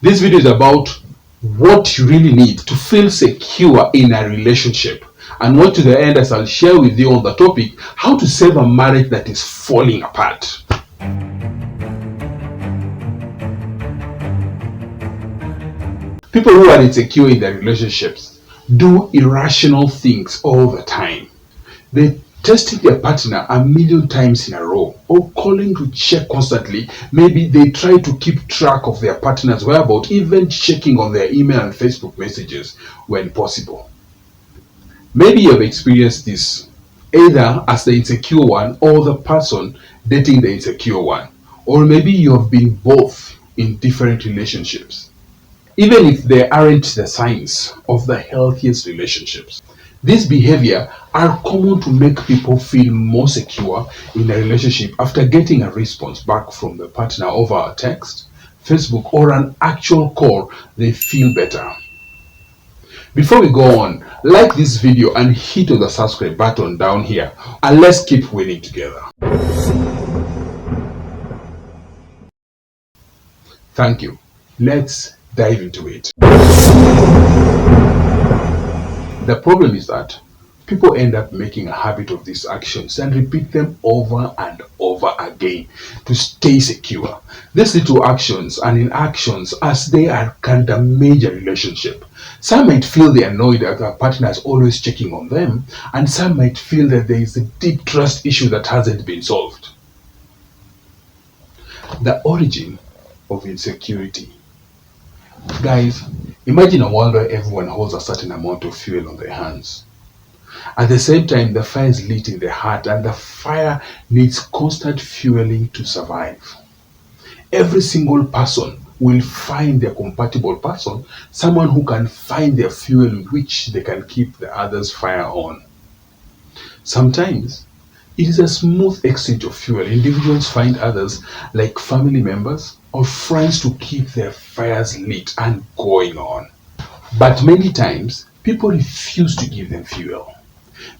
This video is about what you really need to feel secure in a relationship. And what to the end, as I'll share with you on the topic, how to save a marriage that is falling apart. People who are insecure in their relationships do irrational things all the time. They testing their partner a million times in a row, or calling to check constantly. Maybe they try to keep track of their partner's whereabouts, even checking on their email and Facebook messages when possible. Maybe you have experienced this either as the insecure one or the person dating the insecure one, or maybe you have been both in different relationships, even if they aren't the signs of the healthiest relationships. This behavior are common to make people feel more secure in a relationship after getting a response back from the partner over a text, Facebook, or an actual call. They feel better. Before we go on, like this video and hit on the subscribe button down here, and let's keep winning together. Thank you. Let's dive into it. The problem is that people end up making a habit of these actions and repeat them over and over again to stay secure. These little actions and inactions, as they are, can damage a relationship. Some might feel they are annoyed that their partner is always checking on them, and some might feel that there is a deep trust issue that hasn't been solved. The origin of insecurity. Guys, imagine a world where everyone holds a certain amount of fuel on their hands. At the same time, the fire is lit in their heart, and the fire needs constant fueling to survive. Every single person will find their compatible person, someone who can find their fuel with which they can keep the other's fire on. Sometimes, it is a smooth exchange of fuel. Individuals find others, like family members or friends, to keep their fires lit and going on. But many times, people refuse to give them fuel.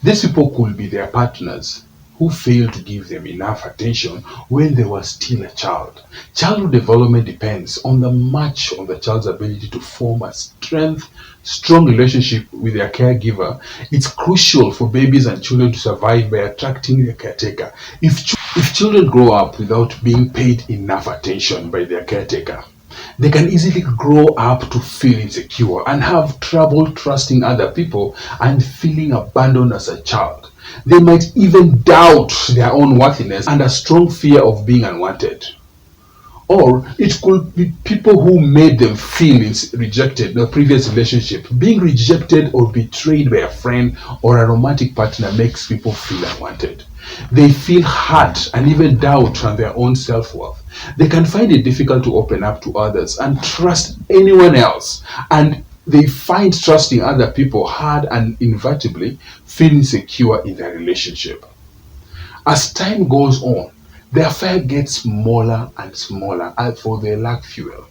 These people could be their partners who failed to give them enough attention when they were still a child. Childhood development depends on the match on the child's ability to form a strong relationship with their caregiver. It's crucial for babies and children to survive by attracting their caretaker. If children grow up without being paid enough attention by their caretaker, they can easily grow up to feel insecure and have trouble trusting other people and feeling abandoned as a child. They might even doubt their own worthiness and a strong fear of being unwanted. Or it could be people who made them feel rejected in a previous relationship. Being rejected or betrayed by a friend or a romantic partner makes people feel unwanted. They feel hurt and even doubt on their own self-worth. They can find it difficult to open up to others and trust anyone else. And they find trusting other people hard and inevitably feel insecure in their relationship. As time goes on, their fire gets smaller and smaller, for they lack fuel.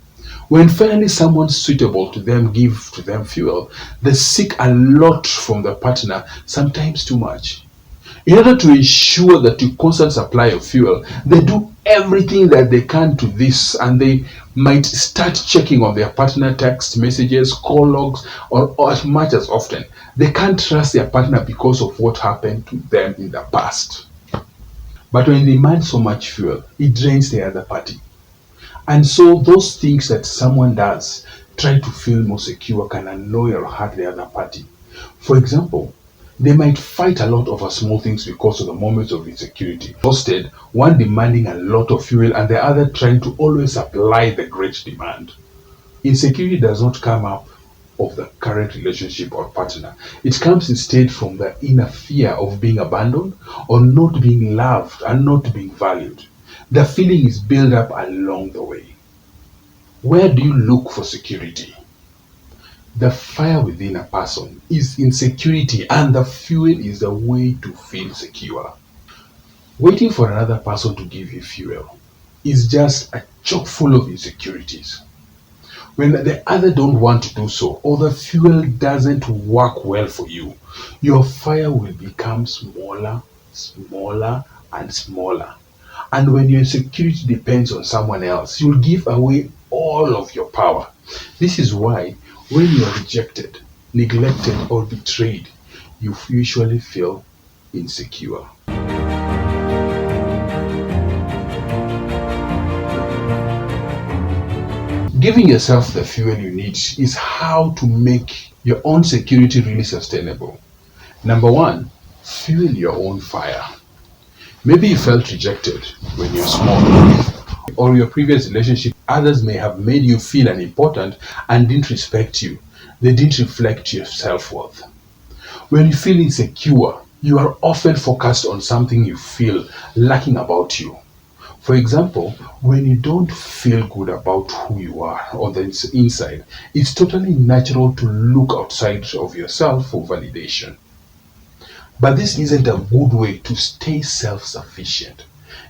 When finally someone suitable to them gives to them fuel, they seek a lot from the partner, sometimes too much. In order to ensure that the constant supply of fuel, they do everything that they can to this, and they might start checking on their partner text messages, call logs, or as much as often. They can't trust their partner because of what happened to them in the past. But when they demand so much fuel, it drains the other party. And so those things that someone does, try to feel more secure, can annoy or hurt the other party. For example, they might fight a lot over small things because of the moments of insecurity. Instead, one demanding a lot of fuel and the other trying to always supply the great demand. Insecurity does not come up of the current relationship or partner. It comes instead from the inner fear of being abandoned or not being loved and not being valued. The feeling is built up along the way. Where do you look for security? The fire within a person is insecurity, and the fuel is a way to feel secure. Waiting for another person to give you fuel is just a chock full of insecurities. When the other don't want to do so, or the fuel doesn't work well for you, your fire will become smaller, smaller, and smaller. And when your insecurity depends on someone else, you'll give away all of your power. This is why when you are rejected, neglected, or betrayed, you usually feel insecure. Giving yourself the fuel you need is how to make your own security really sustainable. Number one, fuel your own fire. Maybe you felt rejected when you're small, or your previous relationship, others may have made you feel unimportant and didn't respect you. They didn't reflect your self worth. When you feel insecure, you are often focused on something you feel lacking about you. For example, when you don't feel good about who you are on the inside, it's totally natural to look outside of yourself for validation. But this isn't a good way to stay self sufficient.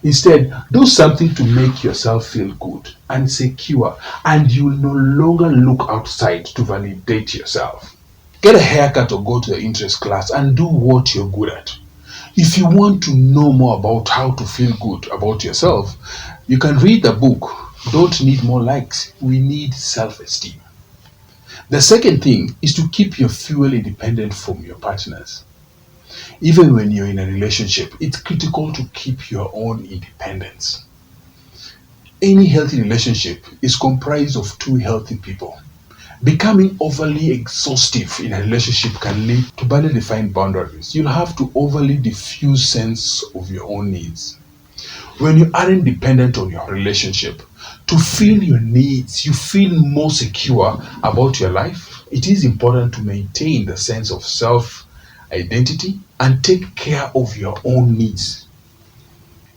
Instead, do something to make yourself feel good and secure, and you will no longer look outside to validate yourself. Get a haircut or go to the interest class and do what you're good at. If you want to know more about how to feel good about yourself, you can read the book, Don't Need More Likes, We Need Self-Esteem. The second thing is to keep your fuel independent from your partners. Even when you're in a relationship, it's critical to keep your own independence. Any healthy relationship is comprised of two healthy people. Becoming overly exhaustive in a relationship can lead to badly defined boundaries. You'll have to overly diffuse sense of your own needs. When you aren't dependent on your relationship to fill your needs, you feel more secure about your life. It is important to maintain the sense of self identity and take care of your own needs.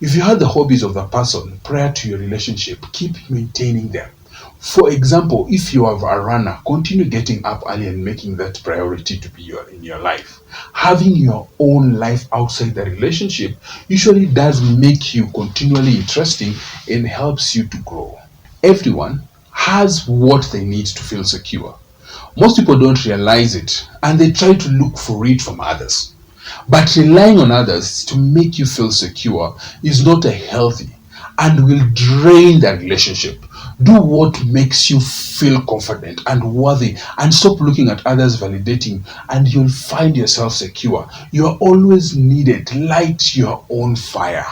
If you had the hobbies of the person prior to your relationship, keep maintaining them. For example, if you are a runner, continue getting up early and making that priority to be in your life. Having your own life outside the relationship usually does make you continually interesting and helps you to grow. Everyone has what they need to feel secure. Most people don't realize it and they try to look for it from others. But relying on others to make you feel secure is not a healthy and will drain the relationship. Do what makes you feel confident and worthy and stop looking at others validating and you'll find yourself secure. You are always needed. Light your own fire.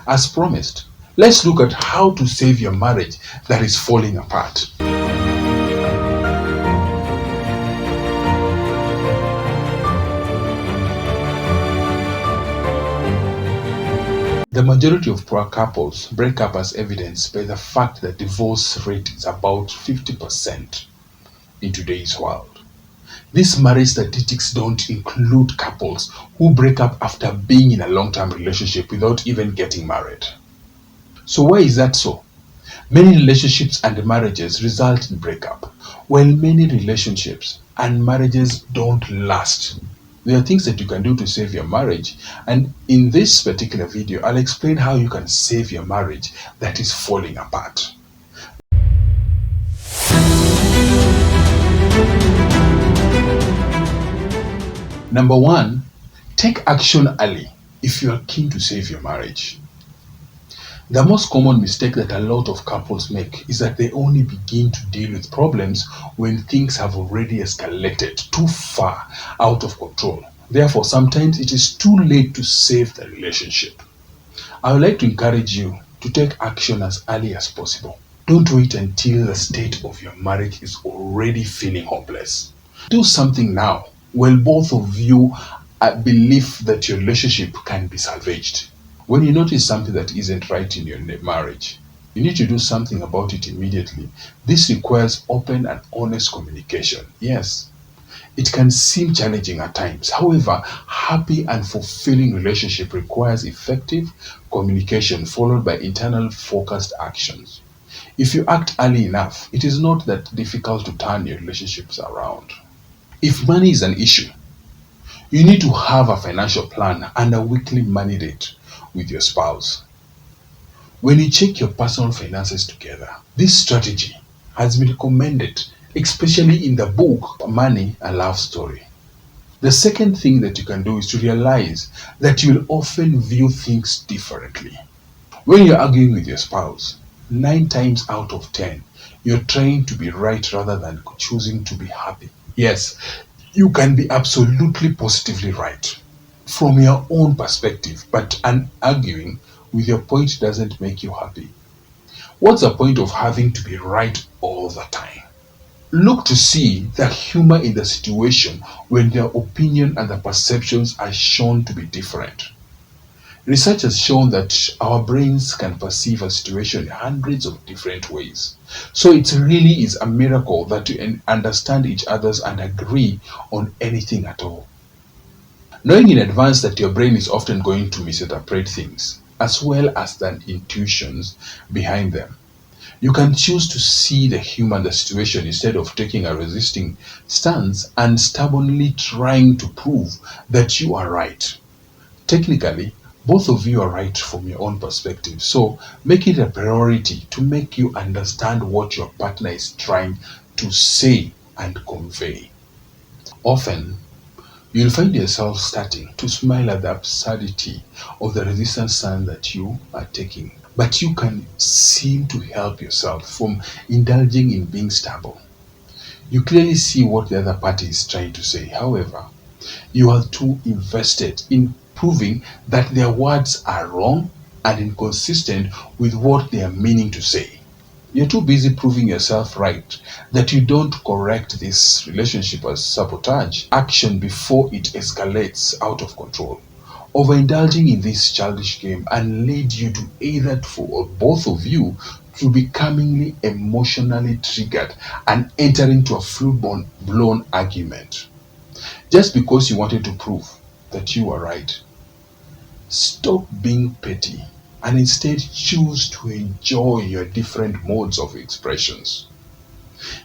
As promised, let's look at how to save your marriage that is falling apart. The majority of poor couples break up as evidenced by the fact that divorce rate is about 50% in today's world. These marriage statistics don't include couples who break up after being in a long-term relationship without even getting married. So why is that so? Many relationships and marriages result in breakup, while many relationships and marriages don't last. There are things that you can do to save your marriage, and in this particular video, I'll explain how you can save your marriage that is falling apart. Number one, take action early if you are keen to save your marriage. The most common mistake that a lot of couples make is that they only begin to deal with problems when things have already escalated too far out of control. Therefore, sometimes it is too late to save the relationship. I would like to encourage you to take action as early as possible. Don't wait until the state of your marriage is already feeling hopeless. Do something now while both of you believe that your relationship can be salvaged. When you notice something that isn't right in your marriage, you need to do something about it immediately. This requires open and honest communication. Yes, it can seem challenging at times. However, happy and fulfilling relationship requires effective communication followed by internal focused actions. If you act early enough, it is not that difficult to turn your relationships around. If money is an issue, you need to have a financial plan and a weekly money date with your spouse. When you check your personal finances together, this strategy has been recommended, especially in the book Money and Love Story. The second thing that you can do is to realize that you will often view things differently. When you're arguing with your spouse, 9 times out of 10, You're trying to be right rather than choosing to be happy. Yes, you can be absolutely positively right from your own perspective, but an arguing with your point doesn't make you happy. What's the point of having to be right all the time? Look to see the humor in the situation when their opinion and the perceptions are shown to be different. Research has shown that our brains can perceive a situation in hundreds of different ways. So it really is a miracle that you understand each other's and agree on anything at all. Knowing in advance that your brain is often going to misinterpret things, as well as the intuitions behind them. You can choose to see the humor in the situation instead of taking a resisting stance and stubbornly trying to prove that you are right. Technically, both of you are right from your own perspective. So make it a priority to make you understand what your partner is trying to say and convey. Often, you'll find yourself starting to smile at the absurdity of the resistance stand that you are taking. But you can seem to help yourself from indulging in being stubborn. You clearly see what the other party is trying to say. However, you are too invested in proving that their words are wrong and inconsistent with what they are meaning to say. You're too busy proving yourself right that you don't correct this relationship as sabotage action before it escalates out of control. Overindulging in this childish game and lead you to either for or both of you to becomingly emotionally triggered and enter into a full blown argument just because you wanted to prove that you are right. Stop being petty and instead choose to enjoy your different modes of expressions.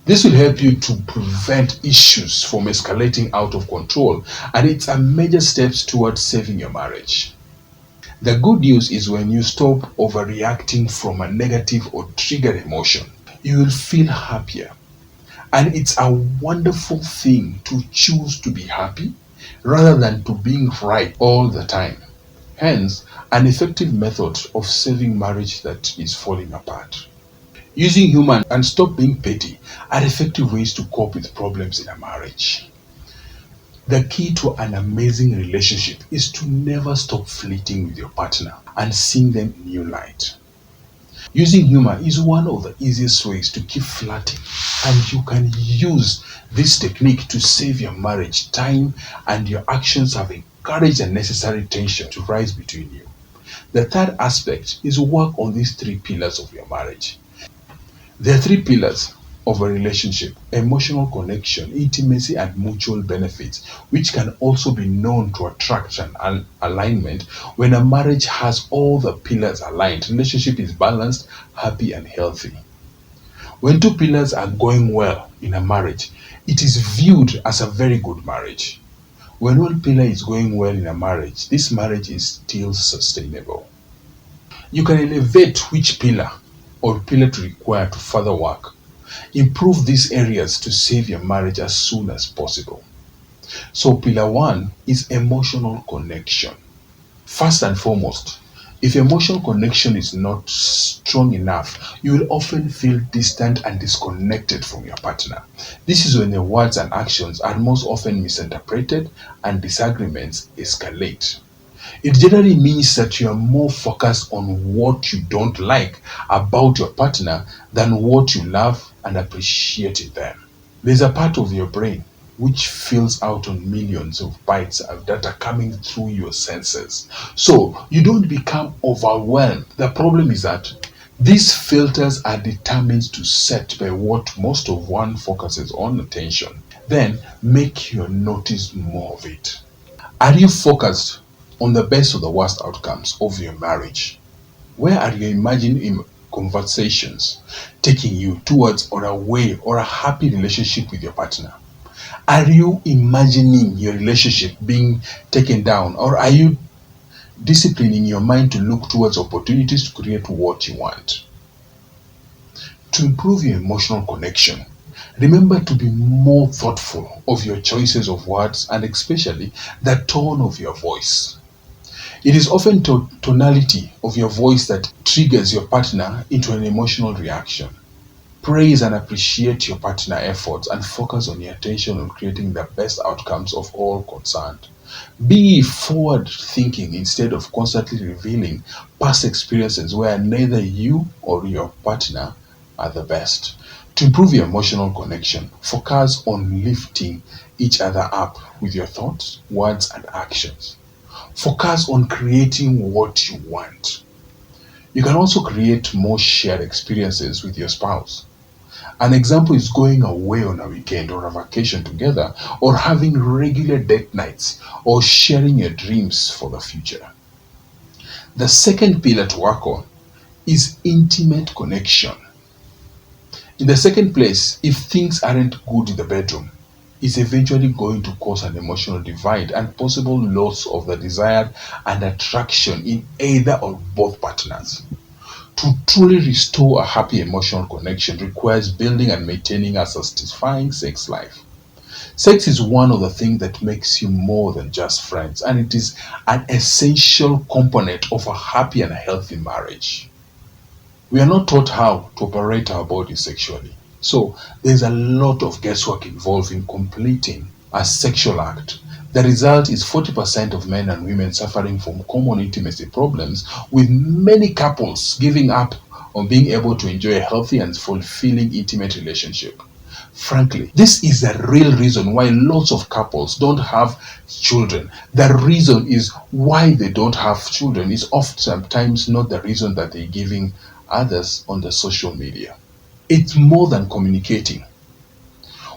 This will help you to prevent issues from escalating out of control, and it's a major step towards saving your marriage. The good news is when you stop overreacting from a negative or triggered emotion, you will feel happier. And it's a wonderful thing to choose to be happy rather than to being right all the time. Hence, an effective method of saving marriage that is falling apart. Using humor and stop being petty are effective ways to cope with problems in a marriage. The key to an amazing relationship is to never stop flirting with your partner and seeing them in new light. Using humor is one of the easiest ways to keep flirting, and you can use this technique to save your marriage time, and your actions have encouraged the necessary tension to rise between you. The third aspect is work on these three pillars of your marriage. There are three pillars of a relationship: emotional connection, intimacy, and mutual benefits, which can also be known to attraction and alignment. When a marriage has all the pillars aligned, relationship is balanced, happy, and healthy. When two pillars are going well in a marriage, it is viewed as a very good marriage. When one pillar is going well in a marriage, this marriage is still sustainable. You can elevate which pillar or pillar to require to further work. Improve these areas to save your marriage as soon as possible. So, pillar one is emotional connection. First and foremost, if emotional connection is not strong enough, you will often feel distant and disconnected from your partner. This is when the words and actions are most often misinterpreted and disagreements escalate. It generally means that you are more focused on what you don't like about your partner than what you love and appreciate in them. There's a part of your brain which fills out on millions of bytes of data coming through your senses. So you don't become overwhelmed. The problem is that these filters are determined to set by what most of one focuses on attention. Then make you notice more of it. Are you focused on the best or the worst outcomes of your marriage? Where are your imagined conversations taking you towards or away or a happy relationship with your partner? Are you imagining your relationship being taken down, or are you disciplining your mind to look towards opportunities to create what you want? To improve your emotional connection, remember to be more thoughtful of your choices of words and especially the tone of your voice. It is often tonality of your voice that triggers your partner into an emotional reaction. Praise and appreciate your partner efforts and focus on your attention on creating the best outcomes of all concerned. Be forward thinking instead of constantly revealing past experiences where neither you or your partner are the best. To improve your emotional connection, focus on lifting each other up with your thoughts, words, and actions. Focus on creating what you want. You can also create more shared experiences with your spouse. An example is going away on a weekend or a vacation together, or having regular date nights, or sharing your dreams for the future. The second pillar to work on is intimate connection. In the second place, if things aren't good in the bedroom, it's eventually going to cause an emotional divide and possible loss of the desired and attraction in either or both partners. To truly restore a happy emotional connection requires building and maintaining a satisfying sex life. Sex is one of the things that makes you more than just friends, and it is an essential component of a happy and healthy marriage. We are not taught how to operate our bodies sexually. So there's a lot of guesswork involved in completing a sexual act. The result is 40% of men and women suffering from common intimacy problems, with many couples giving up on being able to enjoy a healthy and fulfilling intimate relationship. Frankly, this is the real reason why lots of couples don't have children. The reason is why they don't have children is oftentimes not the reason that they're giving others on the social media. It's more than communicating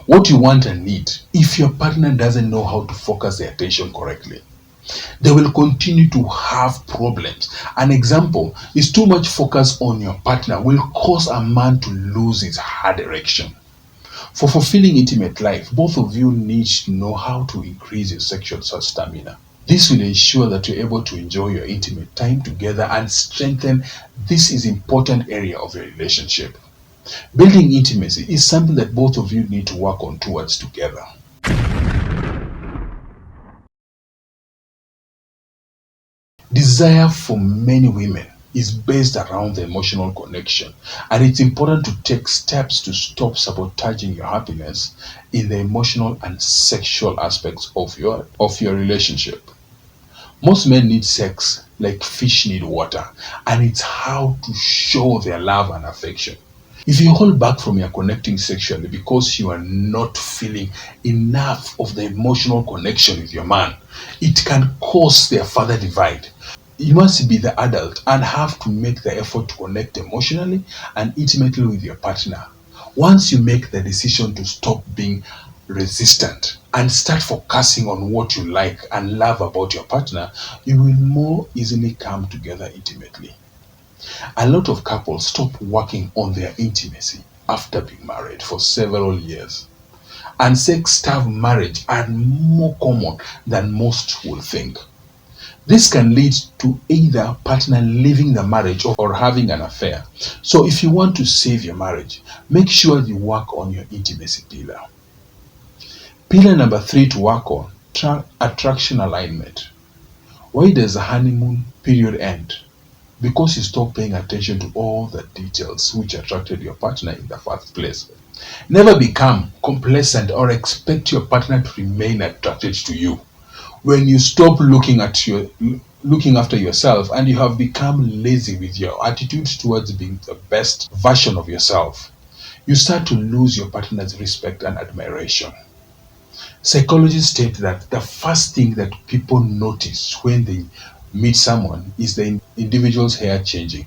what you want and need. If your partner doesn't know how to focus their attention correctly, they will continue to have problems. An example is too much focus on your partner will cause a man to lose his heart direction. For fulfilling intimate life, both of you need to know how to increase your sexual stamina. This will ensure that you're able to enjoy your intimate time together and strengthen this is important area of your relationship. Building intimacy is something that both of you need to work on towards together. Desire for many women is based around the emotional connection, and it's important to take steps to stop sabotaging your happiness in the emotional and sexual aspects of your relationship. Most men need sex like fish need water, and it's how to show their love and affection. If you hold back from your connecting sexually because you are not feeling enough of the emotional connection with your man, it can cause their further divide. You must be the adult and have to make the effort to connect emotionally and intimately with your partner. Once you make the decision to stop being resistant and start focusing on what you like and love about your partner, you will more easily come together intimately. A lot of couples stop working on their intimacy after being married for several years. And sex-starved marriage are more common than most will think. This can lead to either partner leaving the marriage or having an affair. So if you want to save your marriage, make sure you work on your intimacy pillar. Pillar number 3 to work on, attraction alignment. Why does the honeymoon period end? Because you stop paying attention to all the details which attracted your partner in the first place. Never become complacent or expect your partner to remain attracted to you. When you stop looking after yourself and you have become lazy with your attitude towards being the best version of yourself, you start to lose your partner's respect and admiration. Psychologists state that the first thing that people notice when they meet someone is the individual's hair changing.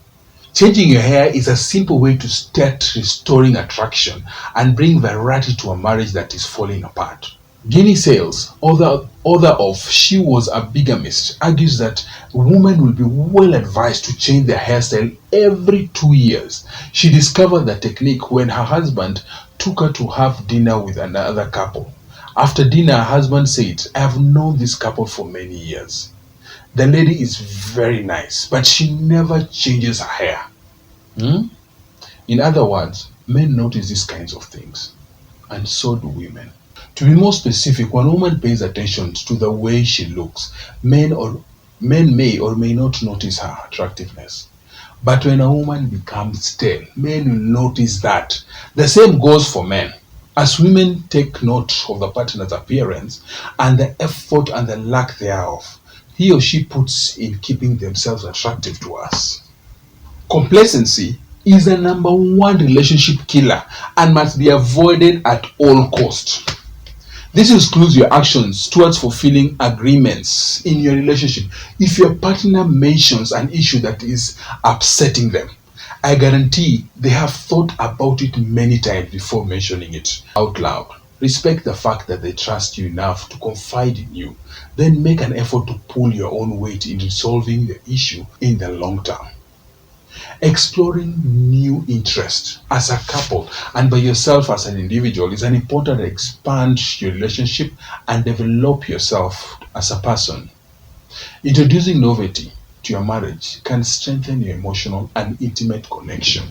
Changing your hair is a simple way to start restoring attraction and bring variety to a marriage that is falling apart. Guinea Sales, author of She Was a Bigamist, argues that women will be well advised to change their hairstyle every 2 years. She discovered the technique when her husband took her to have dinner with another couple. After dinner, her husband said, "I have known this couple for many years. The lady is very nice, but she never changes her hair." Hmm? In other words, men notice these kinds of things, and so do women. To be more specific, when a woman pays attention to the way she looks, men may or may not notice her attractiveness. But when a woman becomes stale, men will notice that. The same goes for men. As women take note of the partner's appearance and the effort and the lack thereof he or she puts in keeping themselves attractive to us. Complacency is the number one relationship killer and must be avoided at all costs. This includes your actions towards fulfilling agreements in your relationship. If your partner mentions an issue that is upsetting them, I guarantee they have thought about it many times before mentioning it out loud. Respect the fact that they trust you enough to confide in you. Then make an effort to pull your own weight in resolving the issue in the long term. Exploring new interests as a couple and by yourself as an individual is an important to expand your relationship and develop yourself as a person. Introducing novelty to your marriage can strengthen your emotional and intimate connection.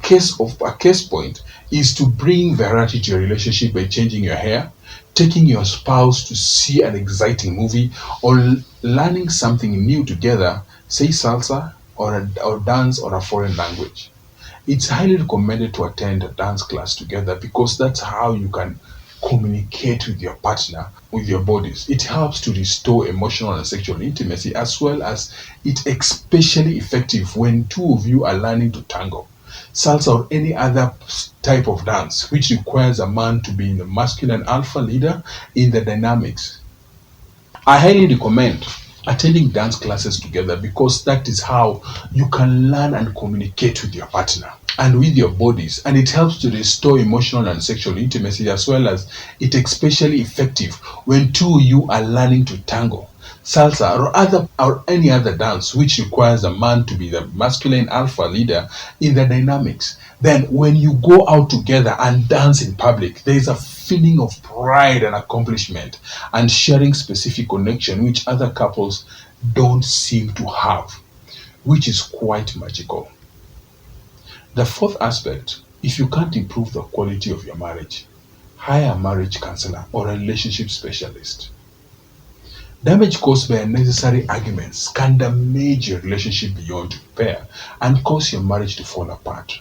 A case point is to bring variety to your relationship by changing your hair, taking your spouse to see an exciting movie, or learning something new together, say salsa or dance or a foreign language. It's highly recommended to attend a dance class together because that's how you can communicate with your partner with your bodies. It helps to restore emotional and sexual intimacy as well as it's especially effective when two of you are learning to tango, salsa, or any other type of dance which requires a man to be in the masculine alpha leader in the dynamics. I highly recommend attending dance classes together because that is how you can learn and communicate with your partner and with your bodies, and it helps to restore emotional and sexual intimacy as well as it's especially effective when two of you are learning to tango, salsa, or any other dance which requires a man to be the masculine alpha leader in the dynamics. Then when you go out together and dance in public, there is a feeling of pride and accomplishment and sharing specific connection which other couples don't seem to have, which is quite magical. The fourth aspect, if you can't improve the quality of your marriage, hire a marriage counselor or a relationship specialist. Damage caused by unnecessary arguments can damage your relationship beyond repair and cause your marriage to fall apart.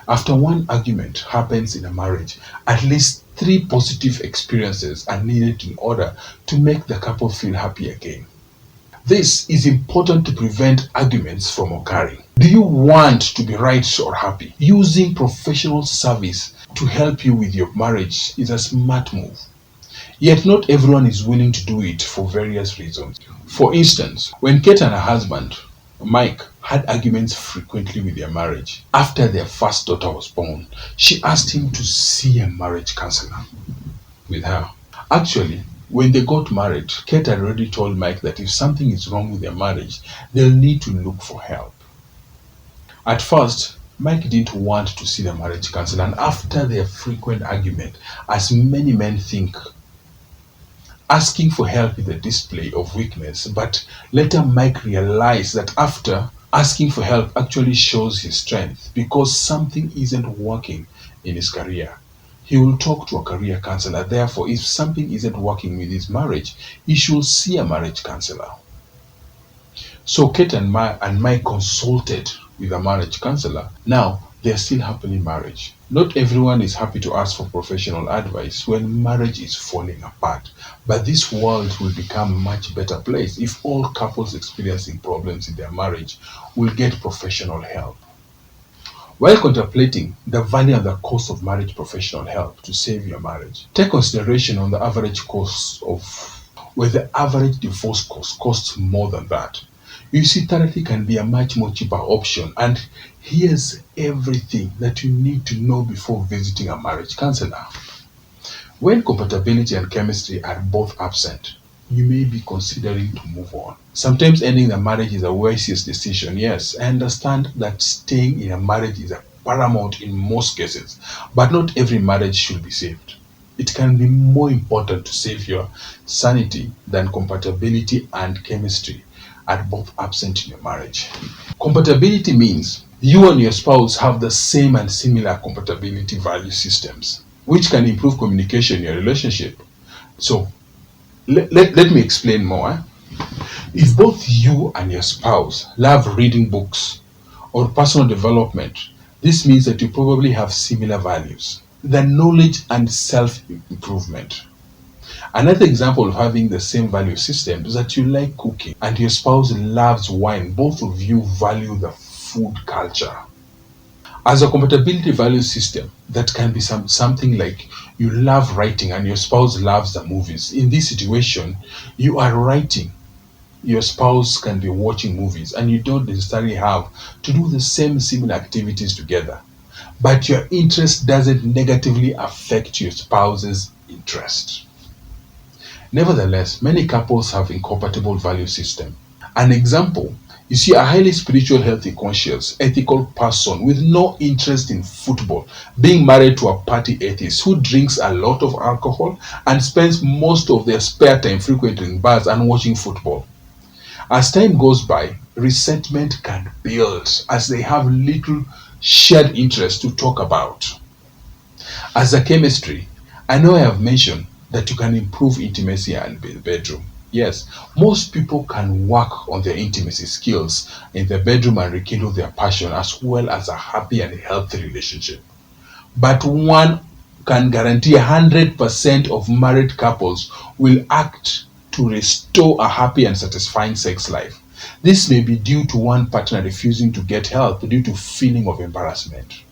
After one argument happens in a marriage, at least three positive experiences are needed in order to make the couple feel happy again. This is important to prevent arguments from occurring. Do you want to be right or happy? Using professional service to help you with your marriage is a smart move. Yet not everyone is willing to do it for various reasons. For instance, when Kate and her husband, Mike, had arguments frequently with their marriage, after their first daughter was born, she asked him to see a marriage counselor with her. Actually, when they got married, Kate had already told Mike that if something is wrong with their marriage, they'll need to look for help. At first, Mike didn't want to see the marriage counselor, and after their frequent argument, as many men think, asking for help is a display of weakness, but later Mike realized that after asking for help actually shows his strength because something isn't working in his career. He will talk to a career counselor. Therefore, if something isn't working with his marriage, he should see a marriage counselor. So Kate and Mike consulted with a marriage counselor. Now they are still happily married. Not everyone is happy to ask for professional advice when marriage is falling apart, but this world will become a much better place if all couples experiencing problems in their marriage will get professional help. While contemplating the value and the cost of marriage professional help to save your marriage, take consideration on the average cost of where the average divorce costs more than that. You see, therapy can be a much more cheaper option, and here's everything that you need to know before visiting a marriage counselor. When compatibility and chemistry are both absent, you may be considering to move on. Sometimes ending the marriage is a wisest decision. Yes, I understand that staying in a marriage is a paramount in most cases, but not every marriage should be saved. It can be more important to save your sanity than compatibility and chemistry are both absent in your marriage. Compatibility means you and your spouse have the same and similar compatibility value systems, which can improve communication in your relationship. So, let me explain more. If both you and your spouse love reading books or personal development, this means that you probably have similar values. The knowledge and self-improvement. Another example of having the same value system is that you like cooking and your spouse loves wine. Both of you value the food culture. As a compatibility value system, that can be something like you love writing and your spouse loves the movies. In this situation, you are writing, your spouse can be watching movies, and you don't necessarily have to do the same similar activities together. But your interest doesn't negatively affect your spouse's interest. Nevertheless, many couples have incompatible value system. An example, you see a highly spiritual, healthy, conscious, ethical person with no interest in football being married to a party atheist who drinks a lot of alcohol and spends most of their spare time frequenting bars and watching football. As time goes by, resentment can build as they have little shared interest to talk about. As a chemistry, I know I have mentioned that you can improve intimacy and the bedroom. Yes, most people can work on their intimacy skills in the bedroom and rekindle their passion as well as a happy and healthy relationship. But one can guarantee 100% of married couples will act to restore a happy and satisfying sex life. This may be due to one partner refusing to get help due to feeling of embarrassment.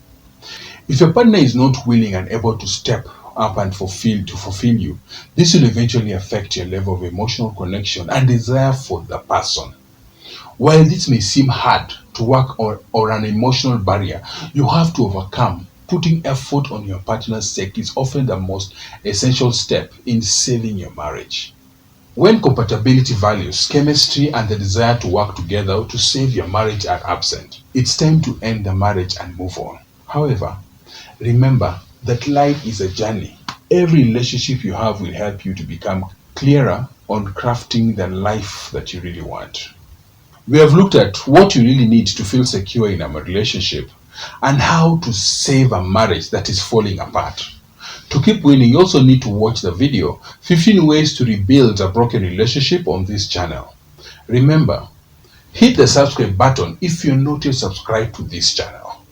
If your partner is not willing and able to step up and fulfill you, this will eventually affect your level of emotional connection and desire for the person. While this may seem hard to work or an emotional barrier you have to overcome, putting effort on your partner's sake is often the most essential step in saving your marriage. When compatibility values, chemistry, and the desire to work together to save your marriage are absent, it's time to end the marriage and move on. However, remember that life is a journey. Every relationship you have will help you to become clearer on crafting the life that you really want. We have looked at what you really need to feel secure in a relationship and how to save a marriage that is falling apart. To keep winning, you also need to watch the video 15 ways to rebuild a broken relationship on this channel. Remember, hit the subscribe button if you're not yet subscribed to this channel,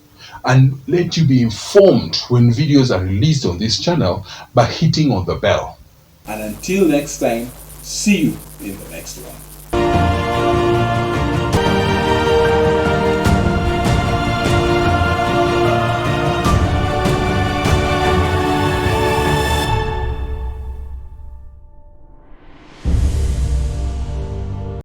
and let you be informed when videos are released on this channel by hitting on the bell. And until next time, see you in the next one.